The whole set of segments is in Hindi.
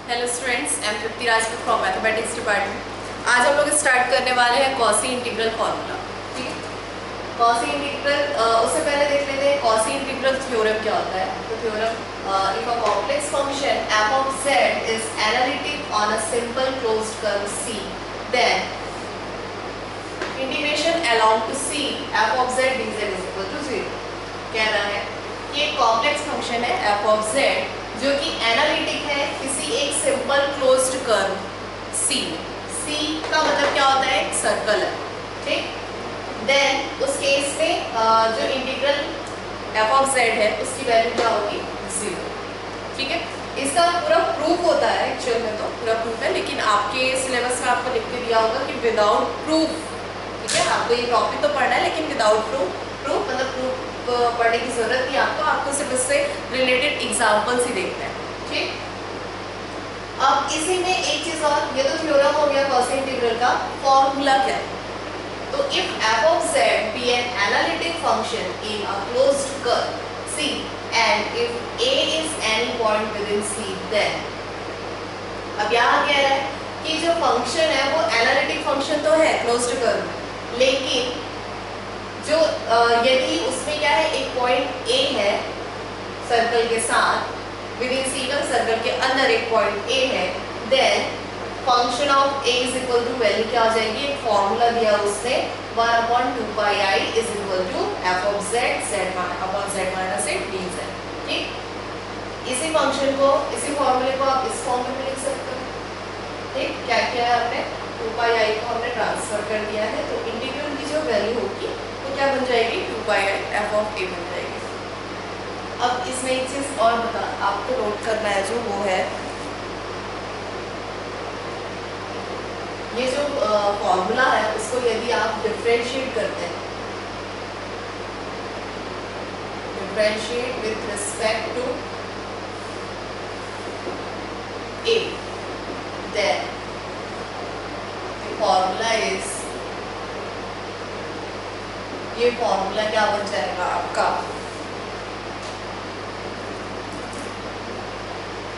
Hello students, I am Tripti Rajput from mathematics department. आज हम लोग स्टार्ट करने वाले हैं कॉसी इंटीग्रल फार्मूला। ठीक है, कॉसी इंटीग्रल उससे पहले देख लेते हैं कॉसी इंटीग्रल थ्योरम क्या होता है। तो theorem, if a complex function f of z is analytic on a simple closed curve c, then integration along to c f of z dz is equal to 0। कह रहा है कि एक कॉम्प्लेक्स फंक्शन है f of z जो कि एनालिटिक है किसी एक simple closed curve C। C का मतलब क्या होता है? एक सर्कल है। ठीक, देन उस केस में जो इंटीग्रल f of z है उसकी वैल्यू क्या होगी? 0। ठीक है, इसका पूरा प्रूफ होता है, एक्चुअल में तो पूरा प्रूफ है, लेकिन आपके सिलेबस में आपको लिख के दिया होगा कि विदाउट प्रूफ। ठीक है, आपको ये टॉपिक तो पढ़ना है लेकिन विदाउट प्रूफ मतलब प्रूफ पढ़ने की जरूरत नहीं आपको सिर्फ इससे रिलेटेड एग्जाम्पल्स ही देखना है। ठीक, अब इसी में एक चीज और, ये तो थ्योरम हो गया कॉसी इंटीग्रल का। फॉर्मूला क्या है? तो if f of z be an analytic function in a closed curve C and if a is any point within C, then अब यहाँ कह रहा है कि जो फंक्शन है वो एनालिटिक फंक्शन तो है क्लोज्ड कर्व में, लेकिन जो यदि उसमें क्या है, एक पॉइंट A है सर्कल के साथ, विद इन सी का सर्कल के अंदर एक पॉइंट A है, then function of A is equal to value क्या हो जाएगी? एक फॉर्मूला दिया उसने 1/2 pi I is equal to f of z upon z minus 8 dz। ठीक, इसी फंक्शन को, इसी फॉर्मूले को आप इस फॉर्म में लिख सकते हो। ठीक, क्या किया है आपने? 2 pi I को हमने ट्रांसफर कर दिया है, तो इंटीग्रल की जो वैल्यू होगी क्या बन जाएगी? 2 pi I f of a बन जाएगी। अब इसमें एक चीज और बता आपको नोट करना है, जो वो है ये जो फॉर्मूला है उसको यदि आप डिफरेंशिएट करते हैं, differentiate with respect to a, then the formula is, ये फॉर्मूला क्या बन जाएगा आपका?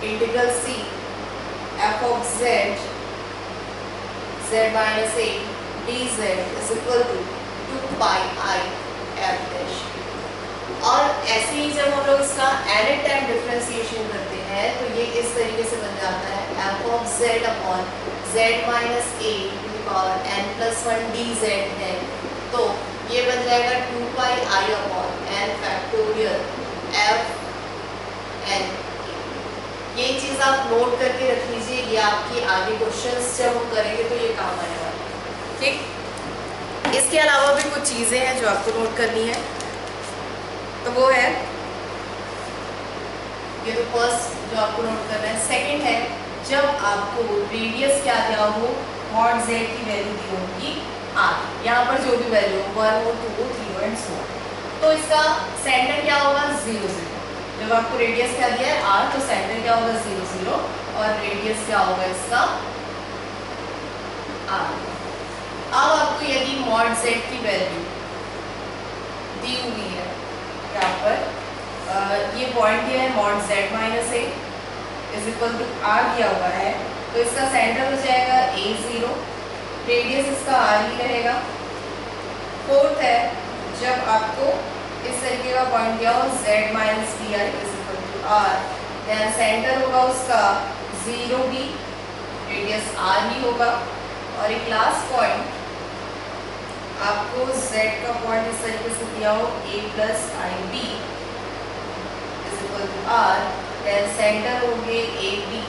Integral C f of z minus 8 dz is equal to 2 pi I f dash। और ऐसे ही जब हम लोग इसका एनी टाइम डिफरेंशिएशन करते हैं तो ये इस तरीके से बन जाता है f of z upon z minus 8 to the power n plus 1 dz है, तो ये बन जाएगा 2 pi I upon n factorial f n। ये चीज़ आप नोट करके रख लीजिए, ये आपकी आगे क्वेश्चंस जब हम करेंगे तो ये काम आने वाला है। ठीक, इसके अलावा भी कुछ चीज़ें हैं जो आपको नोट करनी है, तो वो है ये तो फर्स्ट जो आपको नोट करना है। सेकंड है, जब आपको रेडियस क्या दिया हो, मॉड z की वैल्यू दी होगी r, यहाँ पर जो भी वैल्यू 1 हो 2 हो 3 हो एंड सो ऑन, तो इसका सेंटर क्या होगा? 0 0। जब आपको रेडियस क्या दिया है r, तो सेंटर क्या होगा? 0 0, और रेडियस क्या होगा इसका? r। अब आपको यदि मॉड z की वैल्यू दी हुई है, यहाँ पर ये पॉइंट दिया है mod z minus 8 is equal to r दिया हुआ है, तो इसका सेंटर हो जाएगा a0, रेडियस इसका r ही रहेगा। फोर्थ है, जब आपको इस तरीके का पॉइंट दिया हो z minus D R is equal to r, then centre होगा उसका 0 भी, रेडियस r ही होगा, और एक लास्ट पॉइंट आपको z का पॉइंट इस तरीके से दिया हो a plus I B is equal to r, then centre होंगे ए बी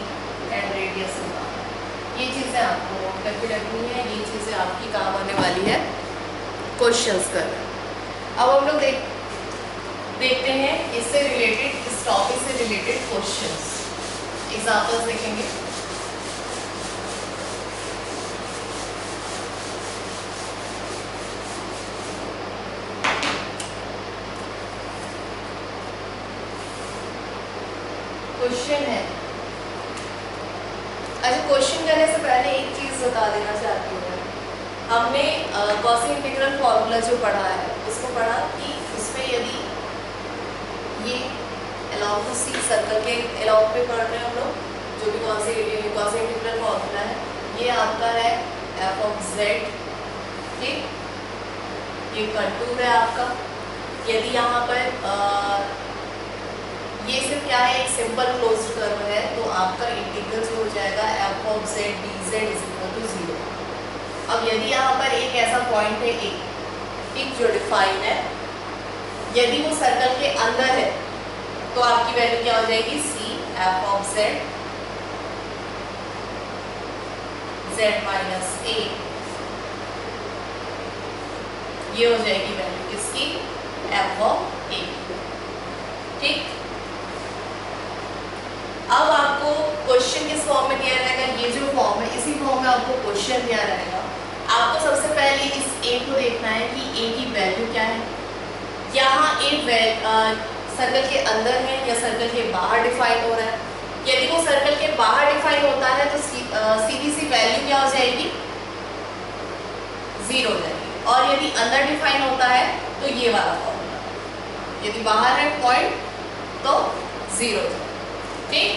एंड रेडियस होगा। ये चीज़ें आपको नोट करके रखनी है, ये चीज़ें आपकी काम आने वाली है क्वेश्चंस करना। अब हम लोग देखते हैं इससे रिलेटेड, इस टॉपिक से रिलेटेड क्वेश्चंस, एग्जांपल्स देखेंगे। क्वेश्चन है, अच्छा क्वेश्चन करने से पहले एक चीज़ बता देना चाहती हूँ, हमने कॉसी इंटीग्रल फॉर्मूला जो पढ़ा है उसको पढ़ा कि उसमें यदि ये अलॉन्ग टू सी सर्कल के अलॉन्ग पे पढ़ रहे हैं हम लोग, जो भी कौन सी एरिया कॉस इंटीग्रल फॉर्मूला है, ये आपका है एफ ऑफ जेड, ठीक, ये कंटूर है आपका। यदि यहाँ पर ये सिर्फ क्या है, एक सिंपल क्लोज्ड कर्व है, तो आपका इंटीग्रल जो हो जाएगा F of Z D Z is equal to 0। अब यदि यहाँ पर एक ऐसा पॉइंट है एक जो डिफाइन है, यदि वो सर्कल के अंदर है तो आपकी वैल्यू क्या हो जाएगी, C F of Z Z minus A, ये हो जाएगी वैल्यू किसकी, एफ ऑफ ए, ठीक। अब आपको क्वेश्चन किस फॉर्म में दिया रहेगा, ये जो फॉर्म है इसी फॉर्म में आपको क्वेश्चन दिया रहेगा। आपको सबसे पहले इस ए को देखना है कि ए की वैल्यू क्या है। यहाँ ए सर्कल के अंदर है या सर्कल के बाहर डिफाइन हो रहा है। यदि वो सर्कल के बाहर डिफाइन होता है तो सीधी सी वैल्यू क्या हो जाएगी, 0 हो जाएगी। और यदि अंदर डिफाइन होता है तो ये वाला फॉर्मूला, यदि बाहर है पॉइंट तो 0 हो जाएगा, ठीक।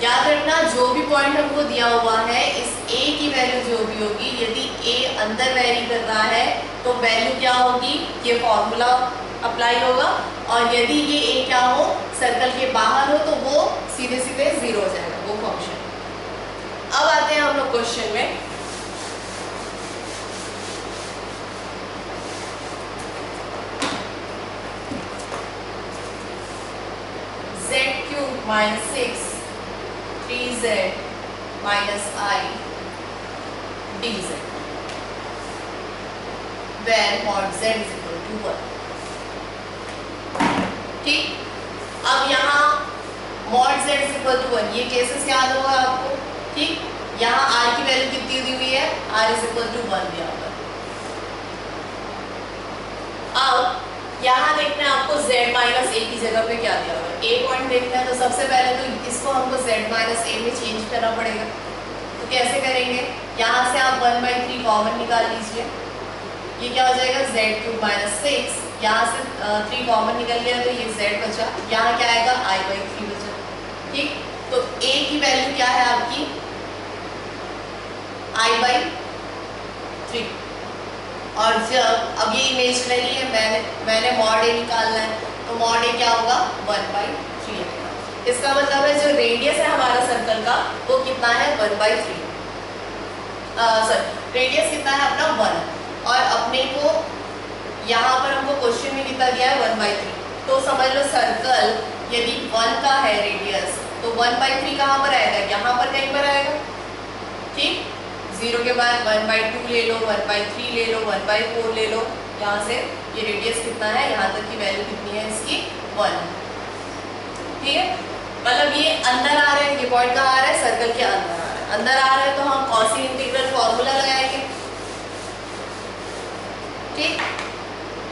याद रखना जो भी पॉइंट हमको दिया हुआ है, इस ए की वैल्यू जो भी होगी, यदि ए अंदर वेरी कर रहा है तो वैल्यू क्या होगी, ये फॉर्मूला अप्लाई होगा। और यदि ये ए क्या हो, सर्कल के बाहर हो, तो वो सीधे सीधे 0 हो जाएगा वो फंक्शन। अब आते हैं हम लोग क्वेश्चन में। z³ minus 6 3z minus I dz where mod z is equal to 1, ठीक। अब यहाँ mod z is equal to 1, ये केसेस याद होगा आपको, ठीक। यहाँ r की वैल्यू कितनी दी हुई है, r is equal to 1 दिया हुआ। अब यहाँ देखना है आपको z माइनस ए की जगह पे क्या दिया हुआ है, ए पॉइंट देखना है। तो सबसे पहले तो इसको हमको z माइनस ए में चेंज करना पड़ेगा। तो कैसे करेंगे, यहाँ से आप 1/3 कॉमन निकाल लीजिए, ये क्या हो जाएगा z³ माइनस 6, यहाँ से 3 कॉमन निकल गया तो ये z बचा, यहाँ क्या आएगा i/3 बचा, ठीक। तो a की वैल्यू क्या है आपकी, i/3। और जब अब ये इमेजिनरी है, मैंने मॉड ए निकालना है, तो मॉड ए क्या होगा 1/3 आएगा। इसका मतलब है जो रेडियस है हमारा सर्कल का वो कितना है 1/3, सॉरी रेडियस कितना है अपना 1, और अपने को यहाँ पर हमको क्वेश्चन में कितना दिया है 1/3। तो समझ लो सर्कल यदि 1 का है रेडियस तो 1/3 कहाँ पर आएगा, यहाँ पर कहीं पर आएगा, ठीक। 0 के बाद 1/2 ले लो, 1/3 ले लो, 1/4 ले लो, यहाँ से ये रेडियस कितना है, यहाँ तक की वैल्यू कितनी है इसकी 1, ठीक है। मतलब ये अंदर आ रहा है, ये पॉइंट कहाँ आ रहा है, सर्कल के अंदर आ रहा है। अंदर आ रहा है तो हम कॉसी इंटीग्रल फॉर्मूला लगाएंगे, ठीक।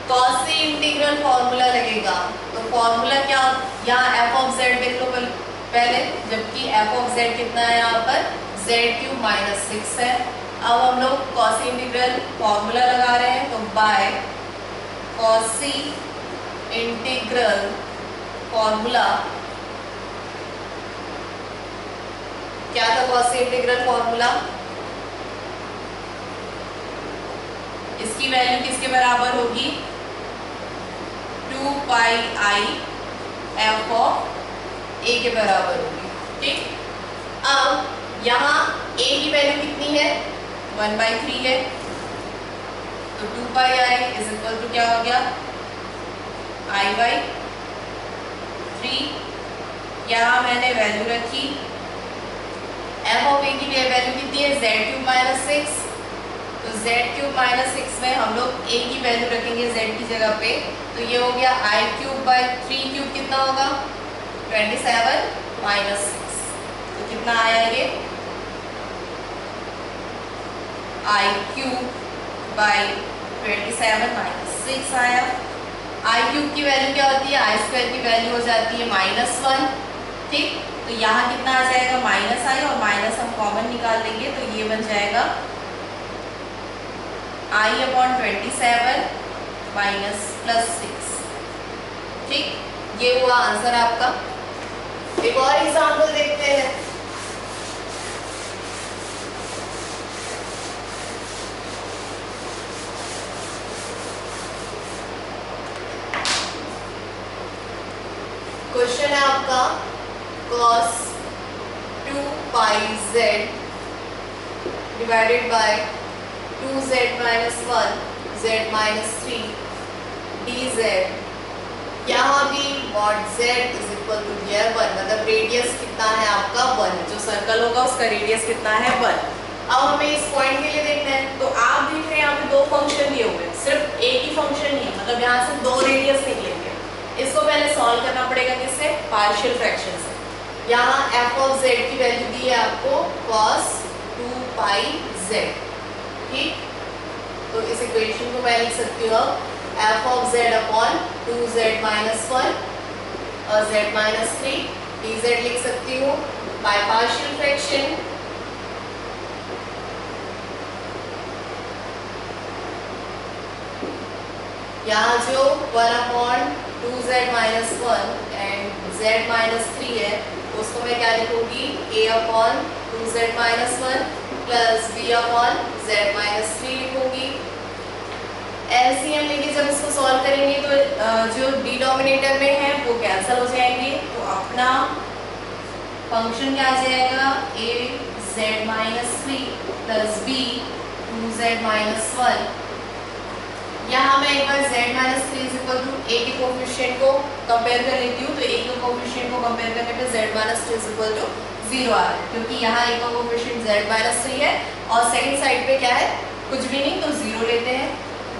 कॉसी इंटीग्रल फॉर्मूला लगेगा तो फॉर्मूला क्या, यहाँ एफ ऑफ जेड देख लो पहले, जबकि एफ ऑफ जेड कितना है यहाँ पर z³ माइनस 6 है। अब हम लोग कॉसी इंटीग्रल फॉर्मूला लगा रहे हैं, तो बाय कॉसी इंटीग्रल फॉर्मूला, क्या था कॉसी इंटीग्रल फॉर्मूला, इसकी वैल्यू किसके बराबर होगी 2πi f ऑफ a के बराबर होगी, ठीक। अब यहाँ a की वैल्यू कितनी है 1/3 है, तो 2πi इज इक्वल टू क्या हो गया i/3। यहाँ मैंने वैल्यू रखी f ऑफ a की वैल्यू कितनी है z³ माइनस 6, तो z³ माइनस 6 में हम लोग a की वैल्यू रखेंगे z की जगह पे, तो ये हो गया i³/3³ कितना होगा 27 माइनस 6, तो कितना आया ये i³/27 माइनस 6 आया। i³ की वैल्यू क्या होती है, i² की वैल्यू हो जाती है -1, ठीक। तो यहाँ कितना आ जाएगा -i, और माइनस हम कॉमन निकाल लेंगे तो ये बन जाएगा i/27 माइनस +6, ठीक। ये हुआ आंसर आपका। एक और एग्जाम्पल देखते हैं। है आपका cos 2 pi z divided by 2z minus 1 z minus 3 dz। यहाँ भी mod z is equal to दिया है 1, मतलब रेडियस कितना है आपका 1, जो सर्कल होगा उसका रेडियस कितना है 1। अब हमें इस पॉइंट के लिए देखना है, तो आप देख रहे हैं यहाँ पे दो फंक्शन दिए हुए हैं, सिर्फ एक ही फंक्शन नहीं है, मतलब यहाँ से दो रेडियस निकलेंगे। इसको पहले सॉल्व करना पड़ेगा किससे, पार्शियल फ्रैक्शन से। यहाँ f ऑफ z की वैल्यू दी है आपको cos 2 pi z, ठीक। तो इस इक्वेशन को मैं लिख सकती हूँ f of z upon 2z minus 1 और z minus 3 dz लिख सकती हूँ बाय पार्शियल फ्रैक्शन। यहाँ जो 1 upon 2z minus 1 and z minus 3 है, उसको मैं क्या लिखूंगी, a upon 2z minus 1 plus b upon z minus 3 लिखूंगी। एलसीएम लेके जब इसको सॉल्व करेंगे तो जो डिनोमिनेटर में है वो कैंसिल हो जाएंगे, तो अपना फंक्शन क्या आ जाएगा, a z minus 3 plus b 2z minus 1। यहाँ मैं एक बार z minus 3 is equal to a के कोफिशिएंट को कंपेयर कर लेती हूँ, तो a के कोफिशिएंट को कंपेयर करने पे z minus 3 is equal to 0 आ रहा है, क्योंकि यहाँ a का कोफिशिएंट z minus 3 है और सेकंड साइड पे क्या है, कुछ भी नहीं, तो 0 लेते हैं।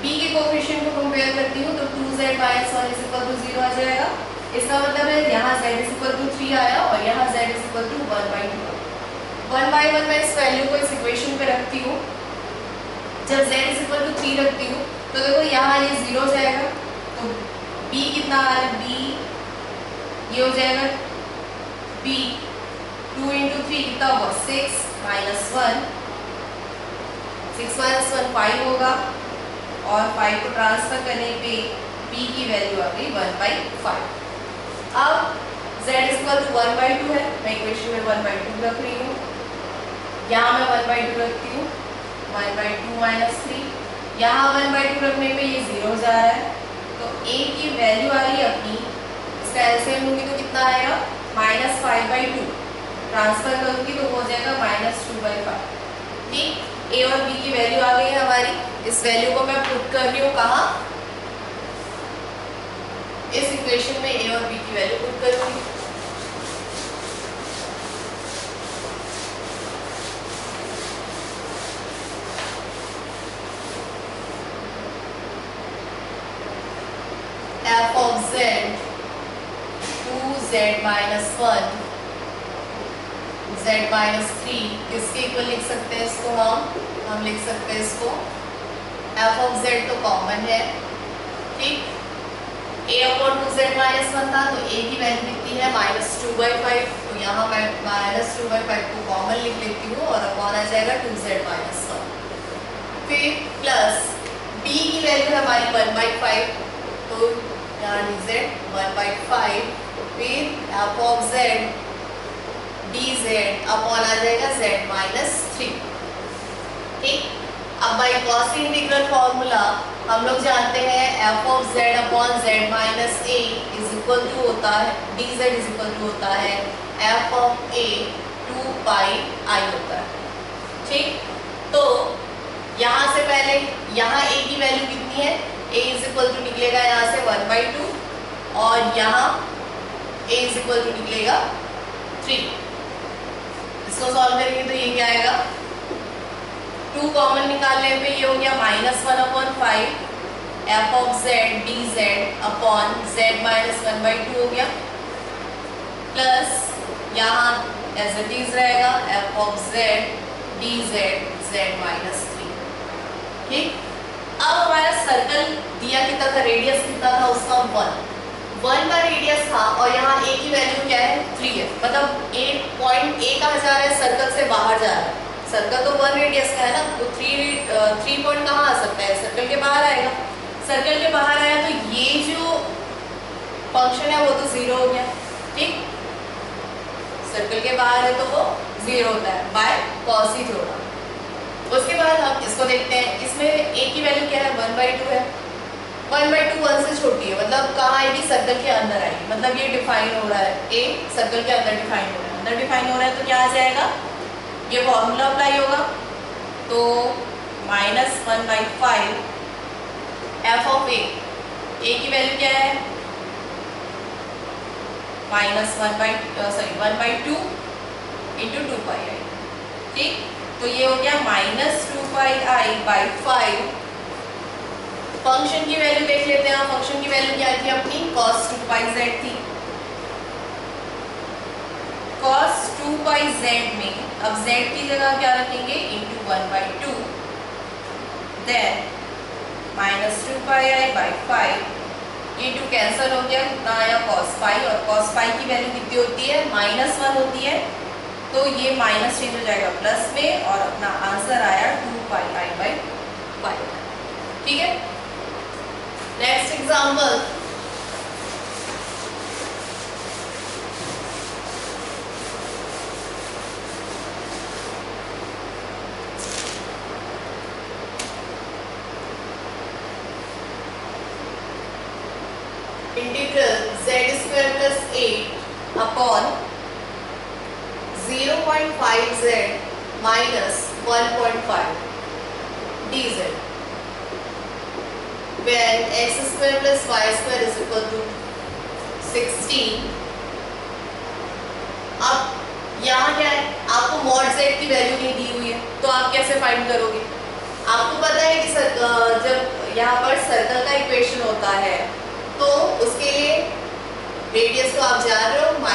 b के कोफिशिएंट को कंपेयर करती हूँ तो 2z minus 1 is equal to 0 आ जाएगा। इसका मतलब है यहाँ z इज इक्वल टू 3 आया और यहाँ z इज इक्वल टू 1/2। 1/1 मैं इस वैल्यू को इस इक्वेशन पे रखती हूँ। जब z इज इक्वल टू 3 रखती हूँ तो देखो यहाँ ये 0 जाएगा, तो b कितना आ रहा है, b ये हो जाएगा b 2 इंटू 3 कितना होगा, 6 minus 1, 6 minus 1 5 होगा और 5 को ट्रांसफर करने पे b की वैल्यू आ गई 1/5। अब z इज इक्वल टू 1/2 है, मैं इक्वेशन में 1/2 रख रही हूँ, यहाँ मैं 1/2 रखती हूँ, 1/2 minus 3, यहाँ 1/2 रखने पे ये 0 जा रहा है, तो a की वैल्यू आ रही है अपनी, इसका एलसीएम लूँगी तो कितना आएगा, -5/2, ट्रांसफर करूँगी तो हो जाएगा -2/5, ठीक। a और b की वैल्यू आ गई है हमारी, इस वैल्यू को मैं पुट कर रही हूँ कहाँ, इस इक्वेशन में a और b की वैल्यू पुट करूँगी। f of z 2z minus 1 z minus 3 किसके इक्वल लिख सकते हैं इसको, हम लिख सकते हैं इसको, f of z तो कॉमन है, ठीक। a अपॉन 2z minus 1 था तो a की वैल्यू कितनी है, -2/5, तो यहाँ मैं -2/5 को कॉमन लिख लेती हूँ और अपॉन आ जाएगा 2z minus 1। फिर प्लस b की वैल्यू हमारी 1/5, तो यहाँ dz 1/5, फिर f of z dz upon आ जाएगा z minus 3, ठीक। अब बाई गॉस इंटीग्रल फॉर्मूला हम लोग जानते हैं f of z upon z minus a is equal to होता है, dz इज इक्वल टू होता है f of a 2 pi i होता है, ठीक। तो यहाँ से पहले यहाँ a की वैल्यू कितनी है, a इज इक्वल टू निकलेगा यहाँ से 1/2 और यहाँ a इज इक्वल टू निकलेगा 3। इसको सॉल्व करेंगे तो ये क्या आएगा, 2 कॉमन निकालने पे ये हो गया -1/5 f of z dz upon z minus 1/2 हो गया, प्लस यहाँ एज इट इज रहेगा f of z dz z minus 3, ठीक। अब हमारा सर्कल दिया कितना था, रेडियस कितना था उसका 1 का रेडियस था और यहाँ a की वैल्यू क्या है, 3 है, मतलब पॉइंट a कहाँ जा रहा है, सर्कल से बाहर जा रहा है। सर्कल तो 1 रेडियस का है ना, तो 3 पॉइंट कहाँ आ सकता है, सर्कल के बाहर आएगा। सर्कल के बाहर आया तो ये जो फंक्शन है वो तो 0 हो गया, ठीक। सर्कल के बाहर है तो वो 0 होता है बाय कॉस ही थोड़ा। उसके बाद हम इसको देखते हैं, इसमें a की वैल्यू क्या है, 1/2 है, 1/2 1 से छोटी है, मतलब कहाँ आएगी, सर्कल के अंदर आएगी। मतलब ये डिफाइन हो रहा है, ए सर्कल के अंदर डिफाइन हो रहा है, अंदर डिफाइन हो रहा है तो क्या आ जाएगा, ये फॉर्मूला अप्लाई होगा। तो -1/5 एफ ऑफ ए की वैल्यू क्या है, -1/2 इंटू 2πi। ठीक, तो ये हो गया -2πi/5। फंक्शन की वैल्यू देख लेते हैं। फंक्शन की वैल्यू क्या थी अपनी, cos 2πz थी। cos 2πz में अब z की जगह क्या रखेंगे, इंटू 1/2, देन -2πi/5। ये 2 कैंसिल हो गया, कितना आया cos पाई, और cos पाई की वैल्यू कितनी होती है, -1 होती है। तो ये माइनस चेंज हो जाएगा प्लस में, और अपना आंसर आया 2πi/5। ठीक है, next example. Integral z² + 8 upon 0.5z - 1.5 dz when x² + y² = 16। अब यहाँ क्या है, आपको mod z की वैल्यू नहीं दी हुई है, तो आप कैसे फाइंड करोगे। आपको पता है कि जब यहाँ पर सर्कल का इक्वेशन होता है तो उसके लिए रेडियस तो आप जान रहे हो, -g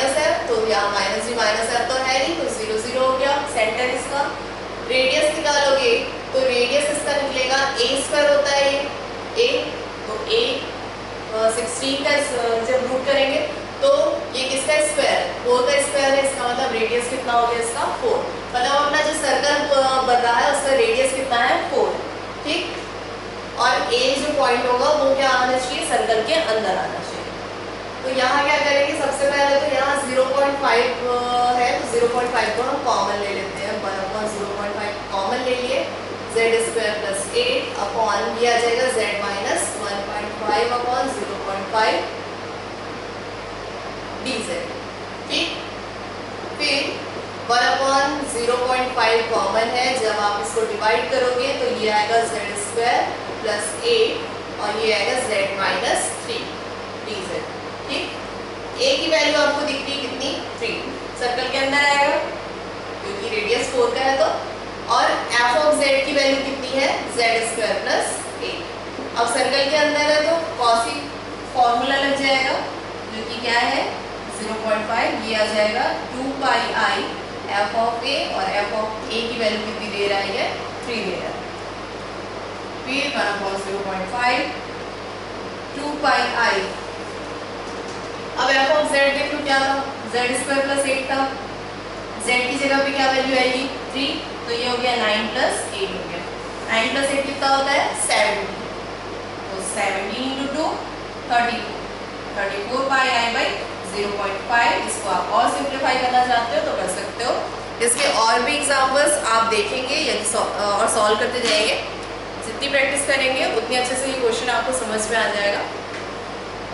-f, तो यहाँ -g -f तो है नहीं, तो 0 0 हो गया सेंटर इसका। रेडियस निकालोगे तो रेडियस इसका निकलेगा a² होता है ये a, तो a 16 का जब रूट करेंगे तो ये किसका स्क्वायर, 4 का स्क्वायर है, इसका मतलब रेडियस कितना हो गया इसका 4। मतलब अपना जो सर्कल बन रहा है उसका रेडियस कितना है 4। ठीक, और a जो पॉइंट होगा वो क्या आना चाहिए, सर्कल के अंदर आना चाहिए। तो यहाँ क्या करेंगे, सबसे पहले तो यहाँ 0.5 है, तो 0.5 को हम कॉमन ले लेते हैं। 1/0.5 कॉमन ले लिए, z² + 8 अपॉन ये आ जाएगा z - 1.5 अपॉन 0.5 dz। ठीक, फिर 1/0.5 कॉमन है, जब आप इसको डिवाइड करोगे तो ये आएगा z² + 8 और ये आएगा z - 3 dz। ठीक, a की वैल्यू आपको दिख रही कितनी, 3, सर्कल के अंदर आएगा क्योंकि रेडियस 4 का है तो। और f ऑफ z की वैल्यू कितनी है, z² + 8। अब सर्कल के अंदर है तो cos फॉर्मूला लग जाएगा जो कि क्या है 0.5, ये आ जाएगा 2πi f ऑफ a, और f ऑफ a की वैल्यू कितनी दे रहा है, 3 दे रहा है। फिर 1/0.5 2πi। अब f ऑफ z देख लो क्या था, z² + 8 था, z की जगह पे क्या वैल्यू आएगी 3, तो ये हो गया 9 + 8 हो गया। 9 + 8 कितना होता है 70, तो 70 × 2 32, 34πi/0.5। इसको आप और सिंप्लीफाई करना चाहते हो तो कर सकते हो। इसके और भी एग्जाम्पल्स आप देखेंगे यदि और सॉल्व करते जाएंगे, जितनी प्रैक्टिस करेंगे उतनी अच्छे से ये क्वेश्चन आपको समझ में आ जाएगा।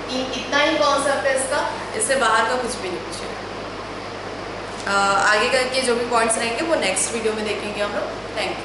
इतना ही कॉन्सेप्ट है इसका, इससे बाहर का कुछ भी नहीं पूछेगा। आगे का के जो भी पॉइंट्स रहेंगे वो नेक्स्ट वीडियो में देखेंगे हम लोग। Thank you.